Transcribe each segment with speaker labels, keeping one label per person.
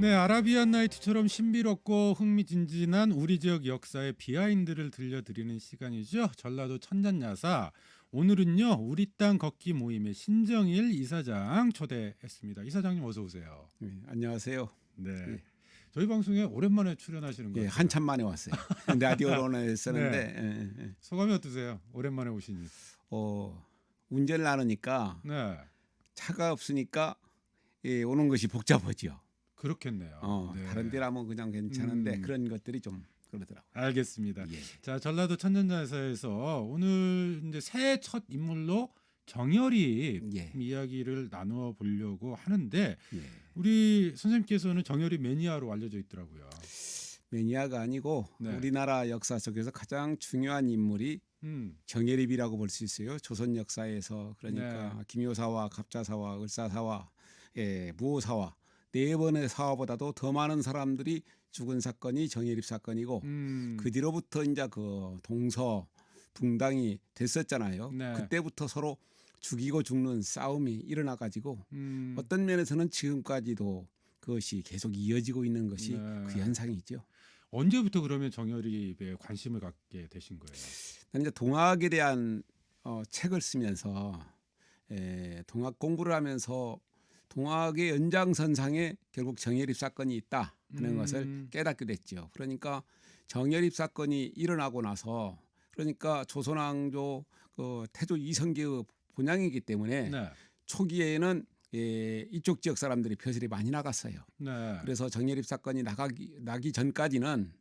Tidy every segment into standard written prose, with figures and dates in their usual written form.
Speaker 1: 네, 아라비안 나이트처럼 신비롭고 흥미진진한 우리 지역 역사의 비하인드를 들려드리는 시간이죠. 전라도 천년야사. 오늘은요, 우리 땅 걷기 모임의 신정일 이사장 초대했습니다. 이사장님 어서 오세요.
Speaker 2: 네, 안녕하세요.
Speaker 1: 네,
Speaker 2: 예.
Speaker 1: 저희 방송에 오랜만에 출연하시는 것
Speaker 2: 예,
Speaker 1: 같아요.
Speaker 2: 한참 만에 왔어요. 라디오로는 했었는데
Speaker 1: 소감이 어떠세요? 오랜만에 오시니.
Speaker 2: 운전을 안 하니까
Speaker 1: 네,
Speaker 2: 차가 없으니까 오는 것이 복잡하죠.
Speaker 1: 그렇겠네요. 네.
Speaker 2: 다른 데라면 그냥 괜찮은데
Speaker 1: 음.
Speaker 2: 그런 것들이 좀 그러더라고요.
Speaker 1: 알겠습니다.
Speaker 2: 예.
Speaker 1: 자, 전라도 천년야사에서 오늘 이제 새해 첫 인물로 정열입
Speaker 2: 예.
Speaker 1: 이야기를 나누어 보려고 하는데
Speaker 2: 예.
Speaker 1: 우리 선생님께서는 정열입 매니아로 알려져 있더라고요.
Speaker 2: 매니아가 아니고
Speaker 1: 네.
Speaker 2: 우리나라 역사 속에서 가장 중요한 인물이
Speaker 1: 음,
Speaker 2: 정예립이라고 볼 수 있어요. 조선 역사에서 그러니까
Speaker 1: 네.
Speaker 2: 김효사와 갑자사와 을사사와 무오사와 네 번의 사화보다도 더 많은 사람들이 죽은 사건이 정예립 사건이고 그 뒤로부터 이제 그 동서 붕당이 됐었잖아요.
Speaker 1: 네.
Speaker 2: 그때부터 서로 죽이고 죽는 싸움이 일어나 가지고 어떤 면에서는 지금까지도 그것이 계속 이어지고 있는 것이
Speaker 1: 네.
Speaker 2: 그 현상이죠.
Speaker 1: 언제부터 그러면 정열입에 관심을 갖게 되신 거예요?
Speaker 2: 나는 이제 동학에 대한 책을 쓰면서 동학 공부를 하면서 동학의 연장선상에 결국 정예립 사건이 있다 하는 것을 깨닫게 됐죠. 그러니까 정예립 사건이 일어나고 나서 그러니까 조선왕조 태조 이성계의 본향이기 때문에
Speaker 1: 네.
Speaker 2: 초기에는 이쪽 지역 사람들이 벼슬이 많이 나갔어요.
Speaker 1: 네.
Speaker 2: 그래서 정예립 사건이 나기 전까지는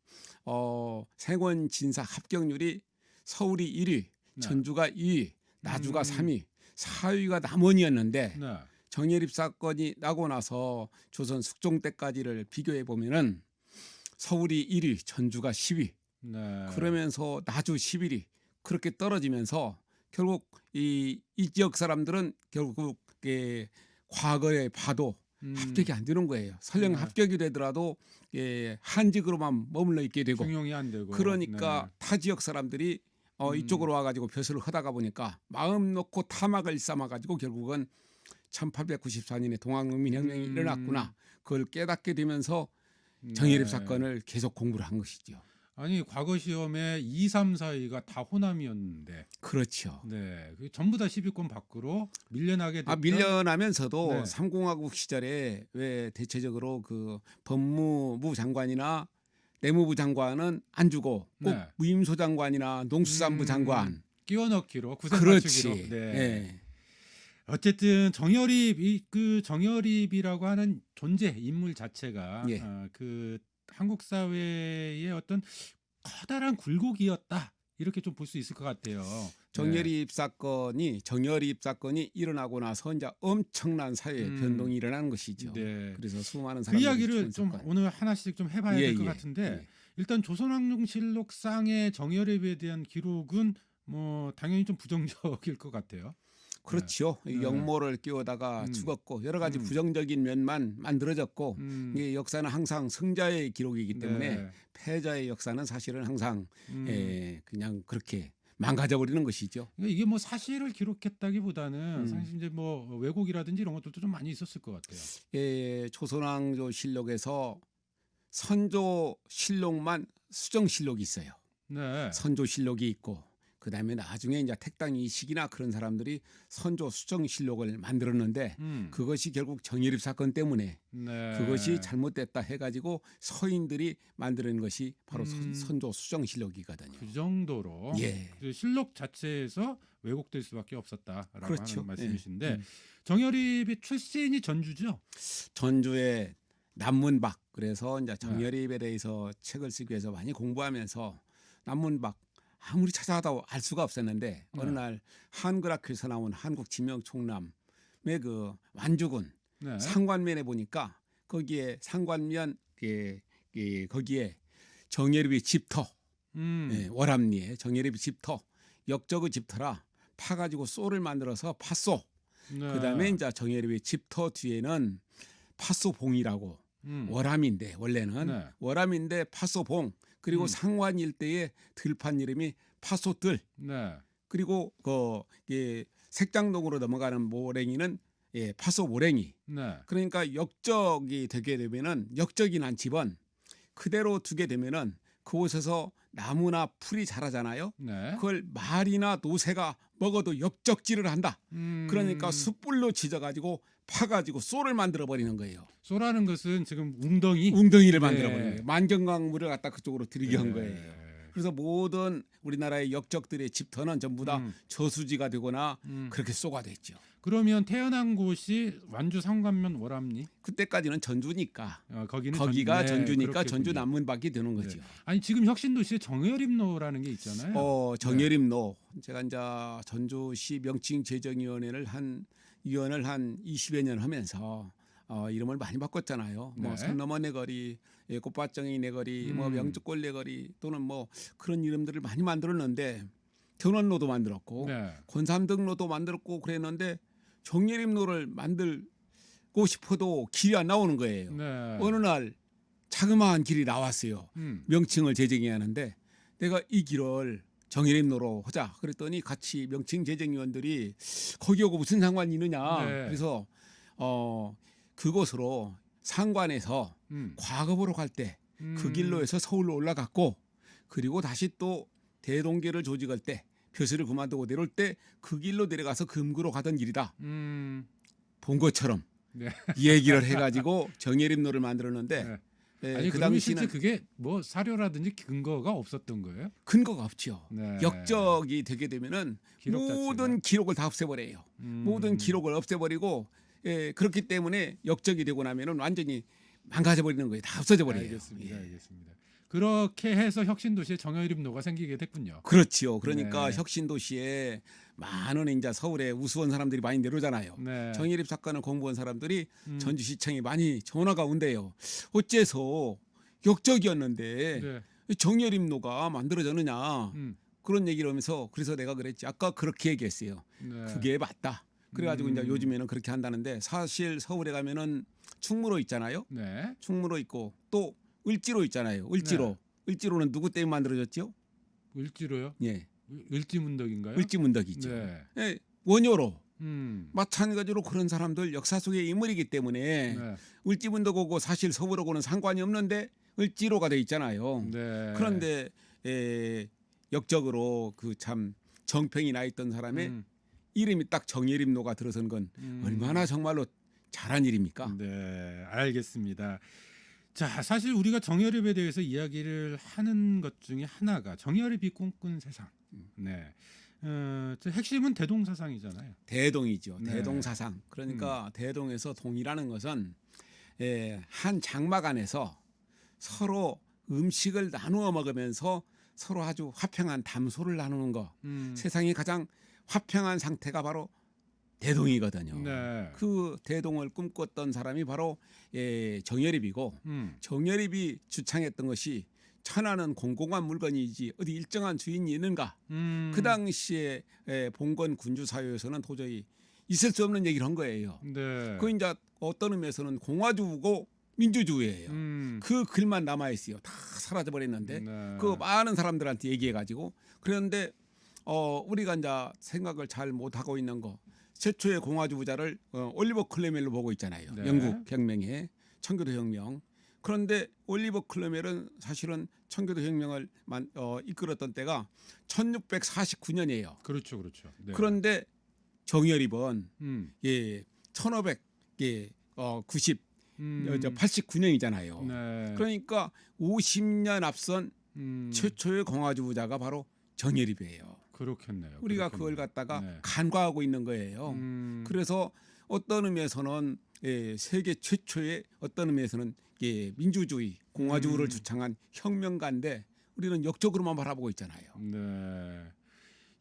Speaker 2: 생원 진사 합격률이 서울이 1위,
Speaker 1: 네.
Speaker 2: 전주가 2위, 나주가 3위, 4위가 남원이었는데
Speaker 1: 네.
Speaker 2: 정예립 사건이 나고 나서 조선 숙종 때까지를 비교해 보면은 서울이 1위, 전주가 10위,
Speaker 1: 네.
Speaker 2: 그러면서 나주 11위 그렇게 떨어지면서 결국 이 지역 사람들은 결국 과거에 봐도 합격이 안 되는 거예요. 설령
Speaker 1: 네.
Speaker 2: 합격이 되더라도 한직으로만 머물러 있게 되고
Speaker 1: 중용이 안 되고.
Speaker 2: 그러니까 타 지역 사람들이 이쪽으로 와가지고 벼슬을 하다가 보니까 마음 놓고 타막을 삼아가지고 결국은 1894년에 동학농민혁명이 일어났구나. 그걸 깨닫게 되면서 정예립 사건을 계속 공부를 한 것이죠.
Speaker 1: 아니 과거 시험에 2, 3, 4위가 다 호남이었는데
Speaker 2: 그렇죠.
Speaker 1: 네, 전부 다 10위권 밖으로 밀려나게 됐던
Speaker 2: 밀려나면서도
Speaker 1: 네.
Speaker 2: 삼공화국 시절에 왜 대체적으로 그 법무부 장관이나 내무부 장관은 안 주고 꼭
Speaker 1: 네.
Speaker 2: 무임소 장관이나 농수산부 장관
Speaker 1: 끼워 넣기로 구색
Speaker 2: 그렇지.
Speaker 1: 맞추기로. 네.
Speaker 2: 예.
Speaker 1: 어쨌든 정열입 그 정열입이라고 하는 존재 인물 자체가
Speaker 2: 예.
Speaker 1: 그 한국 사회의 어떤 커다란 굴곡이었다. 이렇게 좀 볼 수 있을 것 같아요.
Speaker 2: 정열입 사건이 일어나고 나서 이제 엄청난 사회 변동이 일어나는 것이죠.
Speaker 1: 네.
Speaker 2: 그래서 수많은
Speaker 1: 그
Speaker 2: 사람들이
Speaker 1: 이야기를
Speaker 2: 죽은
Speaker 1: 좀
Speaker 2: 사건.
Speaker 1: 오늘 하나씩 좀 해봐야 될 것 같은데
Speaker 2: 예.
Speaker 1: 일단 조선왕정실록상의 정열입에 대한 기록은 뭐 당연히 좀 부정적일 것 같아요.
Speaker 2: 그렇죠.
Speaker 1: 네.
Speaker 2: 역모를 끼워다가 죽었고 여러 가지 부정적인 면만 만들어졌고 이게 역사는 항상 승자의 기록이기 때문에
Speaker 1: 네.
Speaker 2: 패자의 역사는 사실은 항상 그냥 그렇게 망가져 버리는 것이죠.
Speaker 1: 그러니까 이게 뭐 사실을 기록했다기보다는 사실 이제 뭐 왜곡이라든지 이런 것들도 좀 많이 있었을 것 같아요.
Speaker 2: 조선왕조 실록에서 선조 실록만 수정 실록이 있어요.
Speaker 1: 네.
Speaker 2: 선조 실록이 있고 그다음에 나중에 이제 택당 이식이나 그런 사람들이 선조 수정 실록을 만들었는데 그것이 결국 정예립 사건 때문에
Speaker 1: 네.
Speaker 2: 그것이 잘못됐다 해가지고 서인들이 만드는 것이 바로 선조 수정 실록이거든요.
Speaker 1: 그 정도로
Speaker 2: 예.
Speaker 1: 그 실록 자체에서 왜곡될 수밖에 없었다라고
Speaker 2: 그렇죠.
Speaker 1: 하는 말씀이신데 정열입이 출신이 전주죠.
Speaker 2: 전주의 남문박 그래서 이제 정열입에 대해서 책을 쓰기 위해서 많이 공부하면서 남문박 아무리 찾아도 알 수가 없었는데 어느 날 한글학교에서 나온 한국지명총람의 그 완주군
Speaker 1: 네.
Speaker 2: 상관면에 보니까 거기에 상관면 거기에 정예립의 집터 월암리에 정예립의 집터 역적의 집터라 파가지고 쏘를 만들어서 팥소
Speaker 1: 네.
Speaker 2: 그다음에 이제 정예립의 집터 뒤에는 팥소봉이라고 월암인데 원래는
Speaker 1: 네.
Speaker 2: 월암인데 팥소봉 그리고 상관 일대의 들판 이름이 팥소들
Speaker 1: 네.
Speaker 2: 그리고 색장동으로 넘어가는 모랭이는 파소 모랭이.
Speaker 1: 네.
Speaker 2: 그러니까 역적이 되게 되면은 역적이 난 집은 그대로 두게 되면은 그곳에서 나무나 풀이 자라잖아요.
Speaker 1: 네.
Speaker 2: 그걸 말이나 노새가 먹어도 역적질을 한다. 그러니까 숯불로 지져가지고 파가지고 쏘를 만들어 버리는 거예요.
Speaker 1: 쏘라는 것은 지금 웅덩이.
Speaker 2: 웅덩이를
Speaker 1: 네.
Speaker 2: 만들어 버리는 거예요. 만경강물을 갖다 그쪽으로 들이게 한
Speaker 1: 네.
Speaker 2: 거예요. 그래서 모든 우리나라의 역적들의 집터는 전부 다 저수지가 되거나 그렇게 쏘가 됐죠.
Speaker 1: 그러면 태어난 곳이 완주 상관면 월암리.
Speaker 2: 그때까지는 전주니까
Speaker 1: 거기는
Speaker 2: 거기가
Speaker 1: 네,
Speaker 2: 전주니까
Speaker 1: 그렇겠군요.
Speaker 2: 전주 남문밖에 되는
Speaker 1: 네.
Speaker 2: 거죠.
Speaker 1: 아니 지금 혁신도시에 정여림로라는 게 있잖아요.
Speaker 2: 정여림로 제가 이제 전주시 명칭제정위원회를 한 20여 년 하면서 이름을 많이 바꿨잖아요. 뭐
Speaker 1: 네.
Speaker 2: 선 넘어 내거리, 꽃밭정이 내거리, 뭐 명주골 내거리 또는 뭐 그런 이름들을 많이 만들었는데 견원로도 만들었고
Speaker 1: 네.
Speaker 2: 권삼등로도 만들었고 그랬는데 정여림로를 만들고 싶어도 길이 안 나오는 거예요.
Speaker 1: 네.
Speaker 2: 어느 날 자그마한 길이 나왔어요. 명칭을 제정해야 하는데 내가 이 길을 정여림로로 하자 그랬더니 같이 명칭 제정위원들이 거기하고 무슨 상관이 있느냐.
Speaker 1: 네.
Speaker 2: 그래서 그곳으로 상관에서 과거보러 갈 때 그 길로 해서 서울로 올라갔고 그리고 다시 또 대동계를 조직할 때 벼슬을 그만두고 내려올 때 그 길로 내려가서 금구로 가던 길이다. 본 것처럼
Speaker 1: 네.
Speaker 2: 얘기를 해가지고 정여림로를 만들었는데
Speaker 1: 네.
Speaker 2: 예,
Speaker 1: 아니
Speaker 2: 그
Speaker 1: 그러면 실제
Speaker 2: 당시는
Speaker 1: 그게 뭐 사료라든지 근거가 없었던 거예요?
Speaker 2: 근거가 없죠.
Speaker 1: 네.
Speaker 2: 역적이 되게 되면은
Speaker 1: 기록
Speaker 2: 모든
Speaker 1: 자체가.
Speaker 2: 기록을 다 없애버려요. 모든 기록을 없애버리고 그렇기 때문에 역적이 되고 나면은 완전히 망가져버리는 거예요. 다 없어져 버려요.
Speaker 1: 알겠습니다.
Speaker 2: 예.
Speaker 1: 알겠습니다. 그렇게 해서 혁신도시에 정여림로가 생기게 됐군요.
Speaker 2: 그렇지요. 그러니까
Speaker 1: 네.
Speaker 2: 혁신도시에 많은 이제 서울에 우수한 사람들이 많이 내려오잖아요.
Speaker 1: 네.
Speaker 2: 정의립 사건을 공부한 사람들이 전주시청에 많이 전화가 온대요. 어째서 역적이었는데
Speaker 1: 네.
Speaker 2: 정여림로가 만들어졌느냐 그런 얘기를 하면서 그래서 내가 그랬지. 아까 그렇게 얘기했어요.
Speaker 1: 네.
Speaker 2: 그게 맞다. 그래가지고 이제 요즘에는 그렇게 한다는데 사실 서울에 가면은 충무로 있잖아요.
Speaker 1: 네.
Speaker 2: 충무로 있고 또 을지로 있잖아요. 을지로.
Speaker 1: 네.
Speaker 2: 을지로는 누구 때문에 만들어졌죠?
Speaker 1: 을지로요?
Speaker 2: 예.
Speaker 1: 을지문덕인가요?
Speaker 2: 을지문덕이 있죠.
Speaker 1: 네.
Speaker 2: 예. 원효로.
Speaker 1: 음.
Speaker 2: 마찬가지로 그런 사람들 역사 속의 인물이기 때문에
Speaker 1: 네.
Speaker 2: 을지문덕하고 사실 서울하고는 상관이 없는데 을지로가 돼 있잖아요.
Speaker 1: 네.
Speaker 2: 그런데 역적으로 그 참 정평이 나 있던 사람의 이름이 딱 정여림로가 들어선 건 얼마나 정말로 잘한 일입니까?
Speaker 1: 네, 알겠습니다. 자, 사실 우리가 정여립에 대해서 이야기를 하는 것 중에 하나가 정여립이 꿈꾼 세상. 네. 저 핵심은 대동사상이잖아요.
Speaker 2: 대동이죠.
Speaker 1: 네.
Speaker 2: 대동사상. 그러니까 대동에서 동이라는 것은 한 장막 안에서 서로 음식을 나누어 먹으면서 서로 아주 화평한 담소를 나누는 거. 세상이 가장 화평한 상태가 바로 대동이거든요.
Speaker 1: 네.
Speaker 2: 그 대동을 꿈꿨던 사람이 바로 정여립이고 정여립이 주창했던 것이 천하는 공공한 물건이지 어디 일정한 주인이 있는가. 그 당시에 봉건 군주 사회에서는 도저히 있을 수 없는 얘기를 한 거예요.
Speaker 1: 네.
Speaker 2: 그 이제 어떤 의미에서는 공화주고 민주주의예요. 그 글만 남아 있어요. 다 사라져 버렸는데
Speaker 1: 네.
Speaker 2: 그 많은 사람들한테 얘기해 가지고 그런데 우리가 이제 생각을 잘 못 하고 있는 거 최초의 공화주 부자를 올리버 클레멜로 보고 있잖아요.
Speaker 1: 네.
Speaker 2: 영국 혁명의 청교도 혁명. 그런데 올리버 클레멜은 사실은 청교도 혁명을 이끌었던 때가 1649년이에요.
Speaker 1: 그렇죠, 그렇죠. 네.
Speaker 2: 그런데 정여립은 89년이잖아요.
Speaker 1: 네.
Speaker 2: 그러니까 50년 앞선 최초의 공화주 부자가 바로 정여립이에요.
Speaker 1: 그렇겠네요.
Speaker 2: 우리가
Speaker 1: 그렇겠네요.
Speaker 2: 그걸 갖다가
Speaker 1: 네.
Speaker 2: 간과하고 있는 거예요. 그래서 어떤 의미에서는 세계 최초의 어떤 의미에서는 민주주의, 공화주의를 주창한 혁명가인데 우리는 역적으로만 바라보고 있잖아요.
Speaker 1: 네.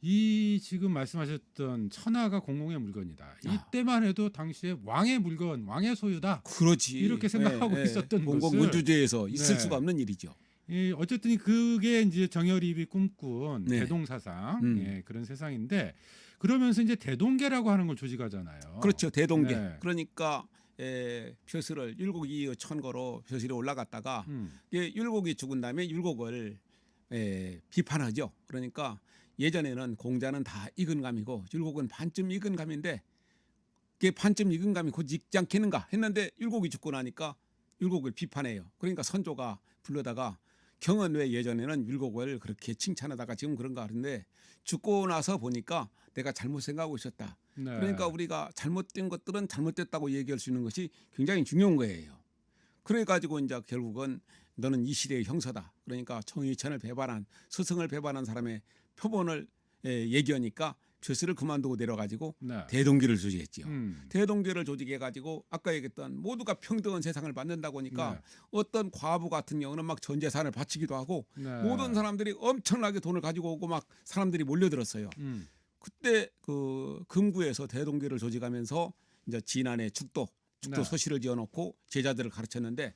Speaker 1: 이 지금 말씀하셨던 천하가 공공의 물건이다. 이때만 해도 당시에 왕의 물건, 왕의 소유다.
Speaker 2: 그렇지.
Speaker 1: 이렇게 생각하고 있었던
Speaker 2: 공공
Speaker 1: 것을
Speaker 2: 민주주의에서 있을
Speaker 1: 네.
Speaker 2: 수가 없는 일이죠.
Speaker 1: 어쨌든 그게 이제 정여립이 꿈꾼
Speaker 2: 네.
Speaker 1: 대동사상 그런 세상인데 그러면서 이제 대동계라고 하는 걸 조직하잖아요.
Speaker 2: 그렇죠. 대동계.
Speaker 1: 네.
Speaker 2: 그러니까 벼슬을 율곡이 천거로 벼슬이 올라갔다가 율곡이 죽은 다음에 율곡을 비판하죠. 그러니까 예전에는 공자는 다 익은 감이고 율곡은 반쯤 익은 감인데 그게 반쯤 익은 감이 곧 익지 않겠는가 했는데 율곡이 죽고 나니까 율곡을 비판해요. 그러니까 선조가 불러다가 경은 왜 예전에는 율곡을 그렇게 칭찬하다가 지금 그런가 하는데 죽고 나서 보니까 내가 잘못 생각하고 있었다.
Speaker 1: 네.
Speaker 2: 그러니까 우리가 잘못된 것들은 잘못됐다고 얘기할 수 있는 것이 굉장히 중요한 거예요. 그래 가지고 이제 결국은 너는 이 시대의 형사다. 그러니까 정의천을 배반한 스승을 배반한 사람의 표본을 얘기하니까 죄수를 그만두고 내려가지고
Speaker 1: 네.
Speaker 2: 대동기를 조직했지요.
Speaker 1: 음.
Speaker 2: 대동기를 조직해 가지고 아까 얘기했던 모두가 평등한 세상을 만든다고 하니까
Speaker 1: 네.
Speaker 2: 어떤 과부 같은 경우는 막 전 재산을 바치기도 하고
Speaker 1: 네.
Speaker 2: 모든 사람들이 엄청나게 돈을 가지고 오고 막 사람들이 몰려들었어요. 그때 그 금구에서 대동기를 조직하면서 이제 진안에 죽도
Speaker 1: 네.
Speaker 2: 서실을 지어놓고 제자들을 가르쳤는데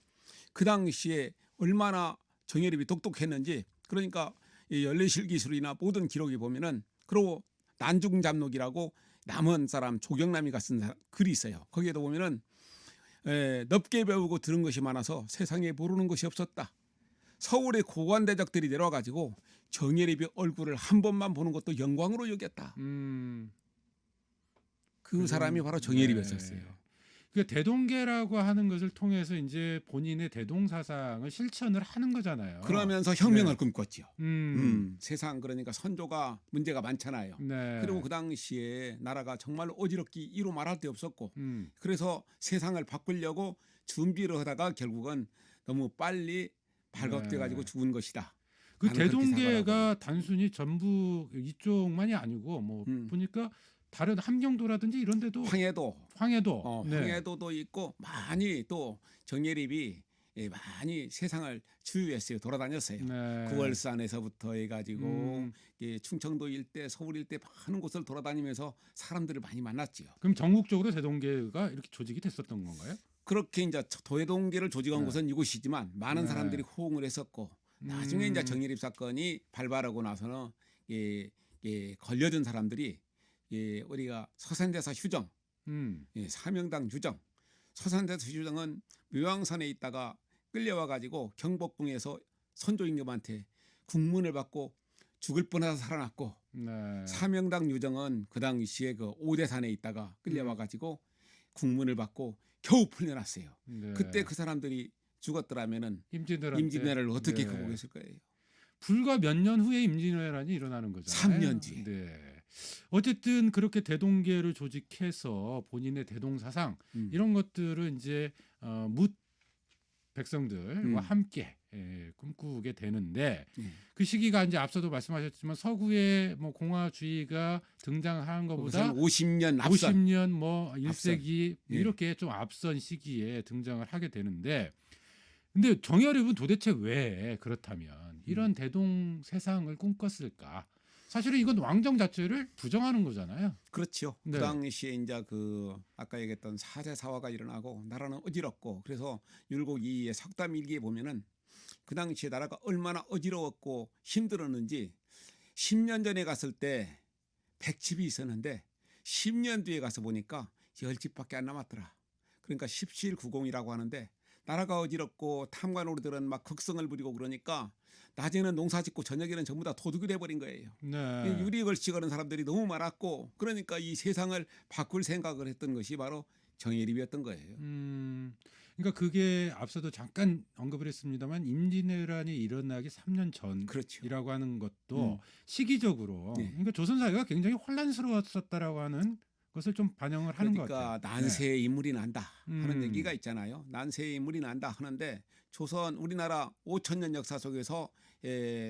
Speaker 2: 그 당시에 얼마나 정예립이 똑똑했는지 그러니까 이 연례실기술이나 모든 기록이 보면은 그리고 난중잡록이라고 남원 사람 조경남이가 쓴 글이 있어요. 거기에도 보면은 넓게 배우고 들은 것이 많아서 세상에 모르는 것이 없었다. 서울의 고관대적들이 내려와가지고 정예립의 얼굴을 한 번만 보는 것도 영광으로 여겼다. 그 사람이 바로 정예립이었어요.
Speaker 1: 네. 그 대동계라고 하는 것을 통해서 이제 본인의 대동 사상을 실천을 하는 거잖아요.
Speaker 2: 그러면서 혁명을
Speaker 1: 네.
Speaker 2: 꿈꿨죠. 세상 그러니까 선조가 문제가 많잖아요.
Speaker 1: 네.
Speaker 2: 그리고 그 당시에 나라가 정말 어지럽기 이루 말할 데 없었고
Speaker 1: 음.
Speaker 2: 그래서 세상을 바꾸려고 준비를 하다가 결국은 너무 빨리 발각돼 가지고
Speaker 1: 네.
Speaker 2: 죽은 것이다.
Speaker 1: 그
Speaker 2: 나는 그렇게
Speaker 1: 대동계가 단순히 전부 이쪽만이 아니고 뭐 보니까 다른 함경도라든지 이런 데도
Speaker 2: 황해도
Speaker 1: 네.
Speaker 2: 황해도도 있고 많이 또 정예립이 많이 세상을 주유했어요. 돌아다녔어요.
Speaker 1: 네.
Speaker 2: 구월산에서부터 해가지고 충청도 일대, 서울 일대 많은 곳을 돌아다니면서 사람들을 많이 만났지요.
Speaker 1: 그럼 전국적으로 대동계가 이렇게 조직이 됐었던 건가요?
Speaker 2: 그렇게 이제 도해동계를 조직한
Speaker 1: 네.
Speaker 2: 곳은 이곳이지만 많은
Speaker 1: 네.
Speaker 2: 사람들이 호응을 했었고 나중에 이제 정예립 사건이 발발하고 나서는 걸려든 사람들이 우리가 서산대사 휴정, 사명당 유정, 서산대사 휴정은 묘양산에 있다가 끌려와 가지고 경복궁에서 선조 임금한테 국문을 받고 죽을 뻔해서 살아났고
Speaker 1: 네.
Speaker 2: 사명당 유정은 그 당시에 그 오대산에 있다가 끌려와 가지고 국문을 받고 겨우 풀려났어요.
Speaker 1: 네.
Speaker 2: 그때 그 사람들이 죽었더라면은
Speaker 1: 임진왜란
Speaker 2: 임진왜란을 어떻게
Speaker 1: 네.
Speaker 2: 극복했을 거예요.
Speaker 1: 불과 몇 년 후에 임진왜란이 일어나는 거잖아요.
Speaker 2: 3년 뒤에.
Speaker 1: 네. 어쨌든 그렇게 대동계를 조직해서 본인의 대동 사상 이런 것들을 이제 묻 백성들과 함께 꿈꾸게 되는데 그 시기가 이제 앞서도 말씀하셨지만 서구의 뭐 공화주의가 등장한 것보다
Speaker 2: 50년 앞선
Speaker 1: 50년 뭐 1세기 이렇게 좀 앞선 시기에 등장을 하게 되는데 근데 정예립은 도대체 왜 그렇다면 이런 대동 세상을 꿈꿨을까? 사실은 이건 왕정 자체를 부정하는 거잖아요.
Speaker 2: 그렇죠.
Speaker 1: 네.
Speaker 2: 그 당시에 이제 그 아까 얘기했던 사제 사화가 일어나고 나라는 어지럽고 그래서 율곡 이의 석담 일기에 보면은 그 당시에 나라가 얼마나 어지러웠고 힘들었는지 10년 전에 갔을 때 100집이 있었는데 10년 뒤에 가서 보니까 10집밖에 안 남았더라. 그러니까 십실구공이라고 하는데 나라가 어지럽고 탐관오리들은 막 극성을 부리고 그러니까 낮에는 농사 짓고 저녁에는 전부 다 도둑이 돼버린 거예요.
Speaker 1: 네.
Speaker 2: 유리걸치거는 사람들이 너무 많았고 그러니까 이 세상을 바꿀 생각을 했던 것이 바로 정예립이었던 거예요.
Speaker 1: 그러니까 그게 앞서도 잠깐 언급을 했습니다만 임진왜란이 일어나기 3년 전이라고
Speaker 2: 그렇죠.
Speaker 1: 하는 것도 시기적으로
Speaker 2: 네.
Speaker 1: 그러니까 조선 사회가 굉장히 혼란스러웠었다라고 하는 것을 좀 반영을 하는 것 같아요.
Speaker 2: 그러니까 난세의 인물이 난다 하는
Speaker 1: 음.
Speaker 2: 얘기가 있잖아요. 난세의 인물이 난다 하는데 조선 우리나라 5천년 역사 속에서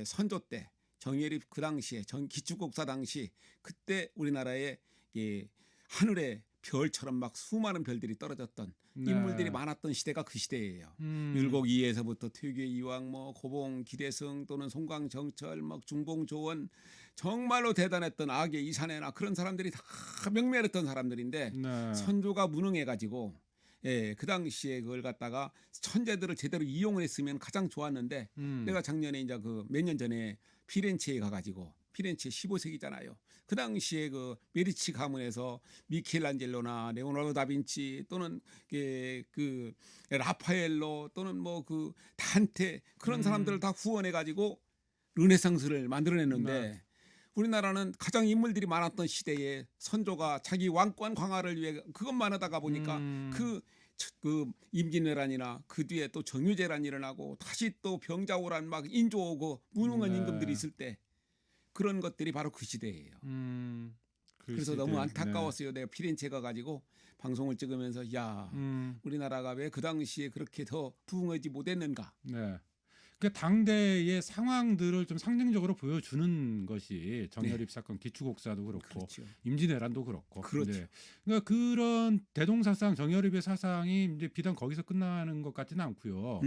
Speaker 2: 선조 때 정예립 그 당시에 기축국사 당시 그때 우리나라에 하늘에 별처럼 막 수많은 별들이 떨어졌던
Speaker 1: 네.
Speaker 2: 인물들이 많았던 시대가 그 시대예요. 율곡 이에서부터 퇴계 이왕 뭐 고봉 기대승 또는 송강 정철 막 중봉 조원 정말로 대단했던 악의 이산해나 그런 사람들이 다 명멸했던 사람들인데
Speaker 1: 네.
Speaker 2: 선조가 무능해 가지고 그 당시에 그걸 갖다가 천재들을 제대로 이용을 했으면 가장 좋았는데 내가 작년에 이제 그 몇 년 전에 피렌체에 가가지고 피렌체 15세기잖아요. 그 당시에 그 메디치 가문에서 미켈란젤로나 레오나르도 다빈치 또는 그 라파엘로 또는 뭐 그 단테 그런 사람들을 다 후원해 가지고 르네상스를 만들어냈는데
Speaker 1: 네.
Speaker 2: 우리나라는 가장 인물들이 많았던 시대에 선조가 자기 왕권 강화를 위해 그것만 하다가 보니까 그 임진왜란이나 그 뒤에 또 정유재란이 일어나고 다시 또 병자호란 막 인조 오고 무능한
Speaker 1: 네.
Speaker 2: 임금들이 있을 때 그런 것들이 바로 그 시대예요. 그래서 너무
Speaker 1: 시대.
Speaker 2: 안타까웠어요. 내가 피렌체 가가지고 방송을 찍으면서 야 우리나라가 왜 그 당시에 그렇게 더 부흥하지 못했는가.
Speaker 1: 네. 그 당대의 상황들을 좀 상징적으로 보여주는 것이 정여립 사건 기축옥사도 그렇고
Speaker 2: 그렇죠.
Speaker 1: 임진왜란도 그렇고.
Speaker 2: 그렇죠.
Speaker 1: 네. 그러니까 그런 대동사상 정여립의 사상이 이제 비단 거기서 끝나는 것 같지는 않고요.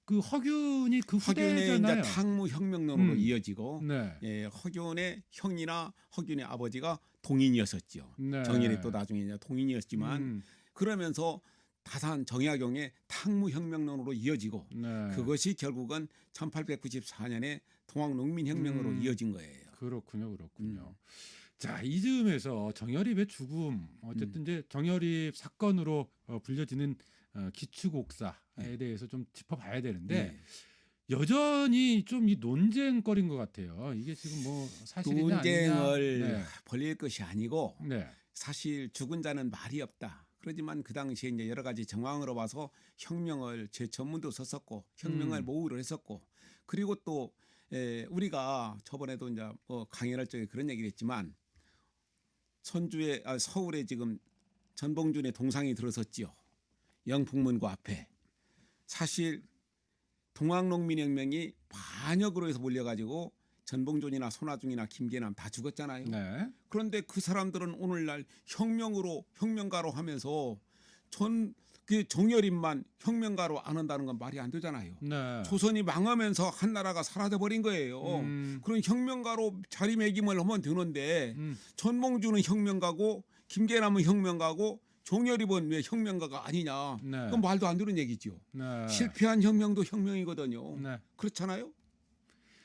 Speaker 1: 그 허균이 그
Speaker 2: 허균의
Speaker 1: 후대잖아요.
Speaker 2: 이제 탕무혁명론으로
Speaker 1: 음.
Speaker 2: 이어지고
Speaker 1: 네.
Speaker 2: 예, 허균의 형이나 허균의 아버지가 동인이었었죠.
Speaker 1: 네.
Speaker 2: 정일이 또 나중에 이제 동인이었지만
Speaker 1: 음.
Speaker 2: 그러면서 다산 정약용의 탕무혁명론으로 이어지고
Speaker 1: 네.
Speaker 2: 그것이 결국은 1894년에 동학농민혁명으로 이어진 거예요.
Speaker 1: 그렇군요. 자, 이즈음에서 정여립의 죽음, 어쨌든 이제 정여립 사건으로 불려지는 기축옥사에 대해서 좀 짚어봐야 되는데
Speaker 2: 네.
Speaker 1: 여전히 좀 이 논쟁거리인 것 같아요. 이게 지금 뭐 사실이냐
Speaker 2: 논쟁을
Speaker 1: 아니냐.
Speaker 2: 벌릴 것이 아니고
Speaker 1: 네.
Speaker 2: 사실 죽은 자는 말이 없다. 그렇지만 그 당시에 이제 여러 가지 정황으로 봐서 혁명을 제 전문도 썼었고 혁명을 모의로 했었고 그리고 또 우리가 저번에도 이제 뭐 강연할 적에 그런 얘기를 했지만 서울에 지금 전봉준의 동상이 들어섰지요. 영풍문고 앞에. 사실 동학농민혁명이 반역으로 해서 몰려가지고 전봉준이나 손아중이나 김계남 다 죽었잖아요.
Speaker 1: 네.
Speaker 2: 그런데 그 사람들은 오늘날 혁명가로 하면서 그 정여립만 혁명가로 안 한다는 건 말이 안 되잖아요.
Speaker 1: 네.
Speaker 2: 조선이 망하면서 한 나라가 사라져 버린 거예요. 그런 혁명가로 자리매김을 하면 되는데 전봉준은 혁명가고 김계남은 혁명가고 정여립은 왜 혁명가가 아니냐.
Speaker 1: 네.
Speaker 2: 그건 말도 안 되는 얘기죠.
Speaker 1: 네.
Speaker 2: 실패한 혁명도 혁명이거든요.
Speaker 1: 네.
Speaker 2: 그렇잖아요.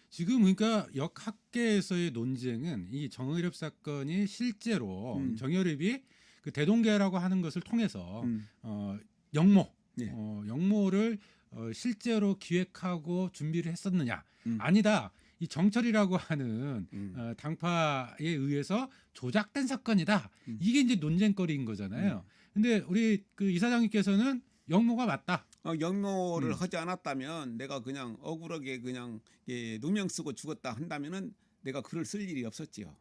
Speaker 1: 지금 그러니까 역학계에서의 논쟁은 이 정여립 사건이 실제로 정여립이 그 대동계라고 하는 것을 통해서 영모,
Speaker 2: 네.
Speaker 1: 영모를 실제로 기획하고 준비를 했었느냐? 아니다. 이 정철이라고 하는 당파에 의해서 조작된 사건이다. 이게 이제 논쟁거리인 거잖아요. 근데 우리 그 이사장님께서는 영모가 맞다.
Speaker 2: 영모를 하지 않았다면 내가 그냥 억울하게 그냥 누명 쓰고 죽었다 한다면은 내가 글을 쓸 일이 없었지요.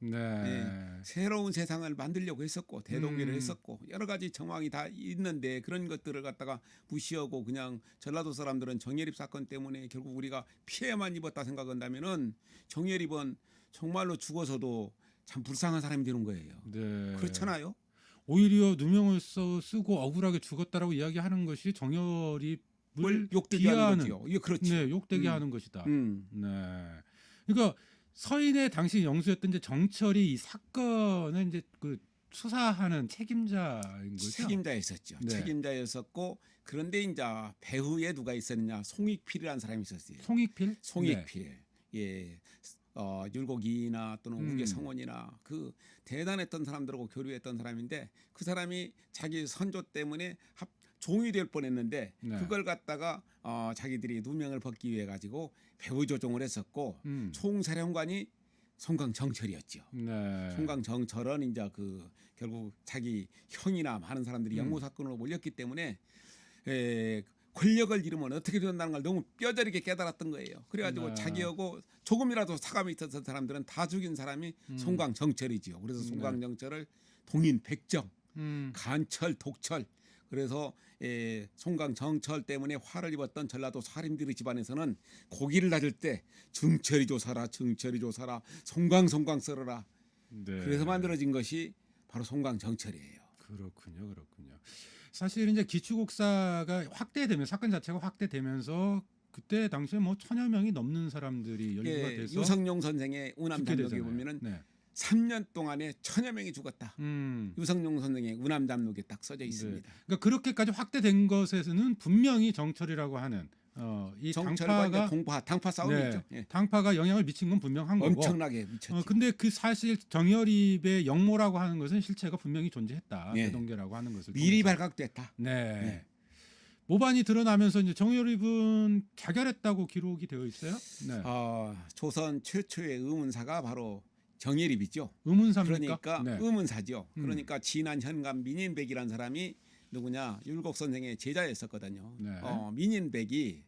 Speaker 1: 네.
Speaker 2: 새로운 세상을 만들려고 했었고 대동계를 했었고 여러 가지 정황이 다 있는데 그런 것들을 갖다가 무시하고 그냥 전라도 사람들은 정여립 사건 때문에 결국 우리가 피해만 입었다 생각한다면은 정여립은 정말로 죽어서도 참 불쌍한 사람이 되는 거예요.
Speaker 1: 네.
Speaker 2: 그렇잖아요.
Speaker 1: 오히려 누명을 쓰고 억울하게 죽었다라고 이야기하는 것이 정여립을
Speaker 2: 욕되게 하는
Speaker 1: 비하하는,
Speaker 2: 거죠. 예, 그렇지.
Speaker 1: 네, 욕되게 하는 것이다.
Speaker 2: 음.
Speaker 1: 네. 그러니까 서인의 당시 영수였던 이제 정철이 이 사건을 이제 그 수사하는 책임자인 거죠.
Speaker 2: 책임자였었죠.
Speaker 1: 네.
Speaker 2: 책임자였었고 그런데 이제 배후에 누가 있었느냐 송익필이라는 사람이 있었어요.
Speaker 1: 송익필?
Speaker 2: 송익필. 예. 율곡이나 또는 우계성원이나 그 대단했던 사람들하고 교류했던 사람인데 그 사람이 자기 선조 때문에 종이 될 뻔했는데
Speaker 1: 네.
Speaker 2: 그걸 갖다가 자기들이 누명을 벗기 위해 가지고 배후 조종을 했었고 총사령관이 송강정철이었죠.
Speaker 1: 네.
Speaker 2: 송강정철은 이제 그 결국 자기 형이나 많은 사람들이 영모 사건으로 몰렸기 때문에 권력을 잃으면 어떻게 된다는 걸 너무 뼈저리게 깨달았던 거예요. 그래가지고
Speaker 1: 네.
Speaker 2: 자기하고 조금이라도 사감이 있었던 사람들은 다 죽인 사람이 송강정철이지요. 그래서 송강정철을 동인 백정, 간철, 독철. 그래서 송강정철 때문에 화를 입었던 전라도 사림들의 집안에서는 고기를 다질 때 증철이 조사라, 증철이 조사라, 송강 썰어라.
Speaker 1: 네.
Speaker 2: 그래서 만들어진 것이 바로 송강정철이에요.
Speaker 1: 그렇군요. 사실 이제 기축옥사가 확대되면 사건 자체가 확대되면서 그때 당시에 뭐 1000여 명이 넘는 사람들이 연구가 돼서
Speaker 2: 유성룡 선생의 운암
Speaker 1: 죽게
Speaker 2: 담록에
Speaker 1: 되잖아요.
Speaker 2: 보면은
Speaker 1: 네.
Speaker 2: 3년 동안에 1000여 명이 죽었다. 유성룡 선생의 운암 담록에 딱 써져 있습니다.
Speaker 1: 그러니까 그렇게까지 확대된 것에서는 분명히 정철이라고 하는 이
Speaker 2: 정철과
Speaker 1: 당파가
Speaker 2: 당파 싸움이죠. 예.
Speaker 1: 당파가 영향을 미친 건 분명한 거고.
Speaker 2: 엄청나게 미쳤죠.
Speaker 1: 근데 그 사실 정여립의 영모라고 하는 것은 실체가 분명히 존재했다.
Speaker 2: 예.
Speaker 1: 대동계라고 하는 것을
Speaker 2: 미리
Speaker 1: 통해서.
Speaker 2: 발각됐다.
Speaker 1: 네.
Speaker 2: 네.
Speaker 1: 모반이 드러나면서 이제 정여립은 자결했다고 기록이 되어 있어요. 네.
Speaker 2: 조선 최초의 의문사가 바로 정예립이죠.
Speaker 1: 의문사입니까?
Speaker 2: 그러니까
Speaker 1: 네.
Speaker 2: 의문사죠.
Speaker 1: 음.
Speaker 2: 그러니까 진안 현감 민인백이라는 사람이 누구냐 율곡 선생의 제자였었거든요.
Speaker 1: 네.
Speaker 2: 민인백이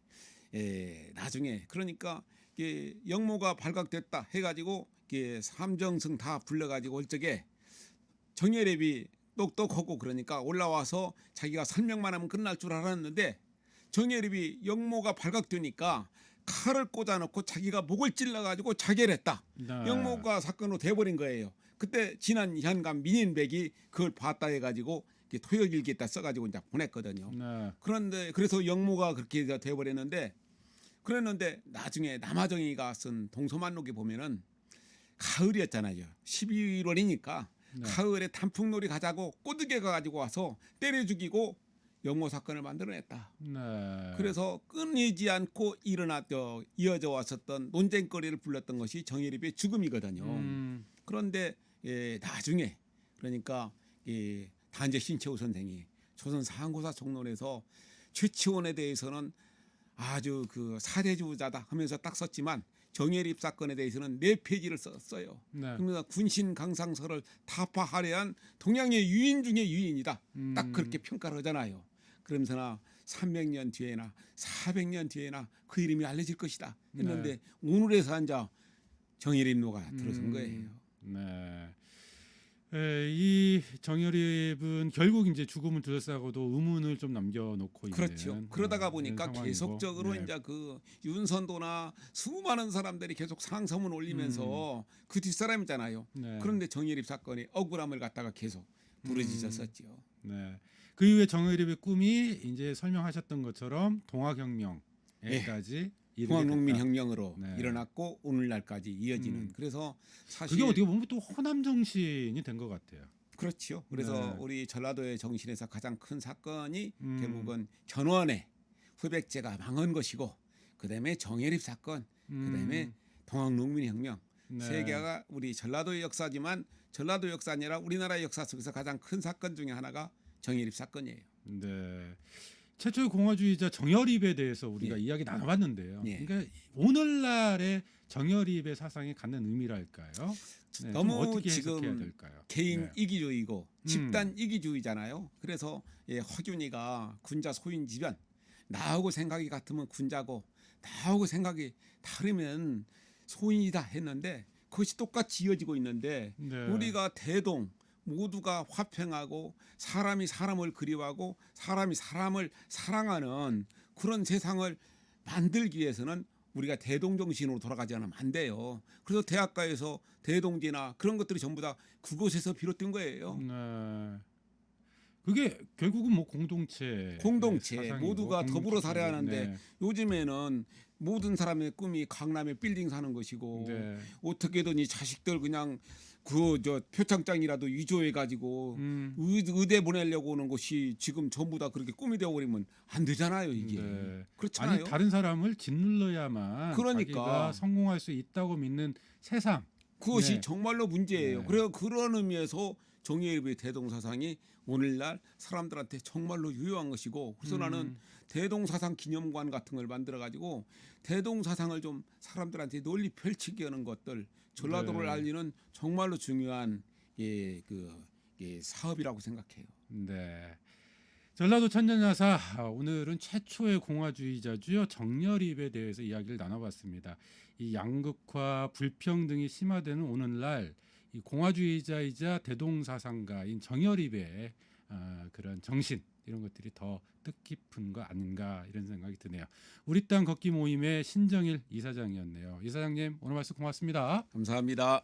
Speaker 2: 나중에 그러니까 이게 영모가 발각됐다 해가지고 이게 삼정승 다 불러가지고 올 적에 정예립이 똑똑하고 그러니까 올라와서 자기가 설명만 하면 끝날 줄 알았는데 정예립이 영모가 발각되니까 칼을 꽂아놓고 자기가 목을 찔러가지고 자결했다.
Speaker 1: 네.
Speaker 2: 영모가 사건으로 돼버린 거예요. 그때 진안 현감 민인백이 그걸 봤다 해가지고 토역일기에다 써가지고 이제 보냈거든요.
Speaker 1: 네.
Speaker 2: 그런데 그래서 영모가 그렇게 돼버렸는데 그랬는데 나중에 남아정이가 쓴 동서만록에 보면은 가을이었잖아요. 12월이니까
Speaker 1: 네.
Speaker 2: 가을에 단풍놀이 가자고 꼬드게 가가지고 와서 때려 죽이고 영모 사건을 만들어냈다.
Speaker 1: 네.
Speaker 2: 그래서 끊이지 않고 이어져 왔었던 논쟁거리를 불렀던 것이 정예립의 죽음이거든요. 그런데 나중에 그러니까 단재 신채호 선생이 조선 상고사 총론에서 최치원에 대해서는 아주 그 사대주자다 하면서 딱 썼지만 정예립 사건에 대해서는 4페이지를 썼어요.
Speaker 1: 네.
Speaker 2: 그러면서 군신 강상설을 타파하려한 동양의 유인 중의 유인이다. 딱 그렇게 평가를 하잖아요. 그러면서나 300년 뒤에나 400년 뒤에나 그 이름이 알려질 것이다 했는데 오늘에서 앉아 정예립로가 들어선 거예요.
Speaker 1: 네. 이 정예립은 결국 이제 죽음을 둘러싸고도 의문을 좀 남겨놓고
Speaker 2: 그렇죠.
Speaker 1: 있는
Speaker 2: 그러다가 보니까
Speaker 1: 이런 상황이고.
Speaker 2: 계속적으로
Speaker 1: 네.
Speaker 2: 이제 그 윤선도나 수많은 사람들이 계속 상소문 올리면서 그 뒷사람이잖아요.
Speaker 1: 네.
Speaker 2: 그런데 정예립 사건이 억울함을 갖다가 계속 부르짖었었죠.
Speaker 1: 네. 그 이후에 정예립의 꿈이 이제 설명하셨던 것처럼 동학혁명에까지 이르게 됐다.
Speaker 2: 통합농민혁명으로
Speaker 1: 네.
Speaker 2: 일어났고 오늘날까지 이어지는. 그래서 사실
Speaker 1: 그게 어떻게 보면 또 호남 정신이 된 것 같아요.
Speaker 2: 그렇죠. 그래서
Speaker 1: 네.
Speaker 2: 우리 전라도의 정신에서 가장 큰 사건이
Speaker 1: 음.
Speaker 2: 결국은 전원의 후백제가 망한 것이고 그다음에 정예립 사건, 그다음에 동학농민혁명
Speaker 1: 네.
Speaker 2: 세 개가 우리 전라도의 역사지만 전라도 역사 아니라 우리나라의 역사 속에서 가장 큰 사건 중에 하나가 정예립 사건이에요.
Speaker 1: 네. 최초의 공화주의자 정예립에 대해서 우리가
Speaker 2: 예.
Speaker 1: 이야기 나눠봤는데요.
Speaker 2: 예.
Speaker 1: 그러니까 오늘날의 정예립의 사상이 갖는 의미랄까요? 네, 좀
Speaker 2: 너무
Speaker 1: 어떻게 해석해야
Speaker 2: 지금
Speaker 1: 될까요?
Speaker 2: 개인
Speaker 1: 네.
Speaker 2: 이기주의고 집단 이기주의잖아요. 그래서 허균이가 군자 소인지변 나하고 생각이 같으면 군자고 나하고 생각이 다르면 소인이다 했는데 그것이 똑같이 이어지고 있는데
Speaker 1: 네.
Speaker 2: 우리가 대동 모두가 화평하고 사람이 사람을 그리워하고 사람이 사람을 사랑하는 그런 세상을 만들기 위해서는 우리가 대동정신으로 돌아가지 않으면 안 돼요. 그래서 대학가에서 대동지나 그런 것들이 전부 다 그곳에서 비롯된 거예요.
Speaker 1: 네. 그게 결국은 뭐 공동체 사상이고,
Speaker 2: 모두가 더불어 살아야 하는데
Speaker 1: 네.
Speaker 2: 요즘에는 모든 사람의 꿈이 강남에 빌딩 사는 것이고
Speaker 1: 네.
Speaker 2: 어떻게든 이 자식들 그냥 그 저 표창장이라도 위조해 가지고 의대 보내려고 오는 것이 지금 전부 다 그렇게 꿈이 되어버리면 안 되잖아요 이게.
Speaker 1: 네.
Speaker 2: 그렇잖아요.
Speaker 1: 아니 다른 사람을 짓눌러야만
Speaker 2: 그러니까.
Speaker 1: 자기가 성공할 수 있다고 믿는 세상.
Speaker 2: 그것이
Speaker 1: 네.
Speaker 2: 정말로 문제예요.
Speaker 1: 네.
Speaker 2: 그래서 그런 의미에서 정예립의 대동사상이 오늘날 사람들한테 정말로 유효한 것이고 그래서 나는 대동사상 기념관 같은 걸 만들어 가지고 대동사상을 좀 사람들한테 널리 펼치게 하는 것들 전라도를
Speaker 1: 네.
Speaker 2: 알리는 정말로 중요한 사업이라고 생각해요.
Speaker 1: 네. 전라도 천년야사 오늘은 최초의 공화주의자죠 정예립에 대해서 이야기를 나눠봤습니다. 이 양극화 불평등이 심화되는 오늘날 이 공화주의자이자 대동사상가인 정예립의 그런 정신 이런 것들이 더 뜻깊은 거 아닌가 이런 생각이 드네요. 우리 땅 걷기 모임의 신정일 이사장이었네요. 이사장님 오늘 말씀 고맙습니다.
Speaker 2: 감사합니다.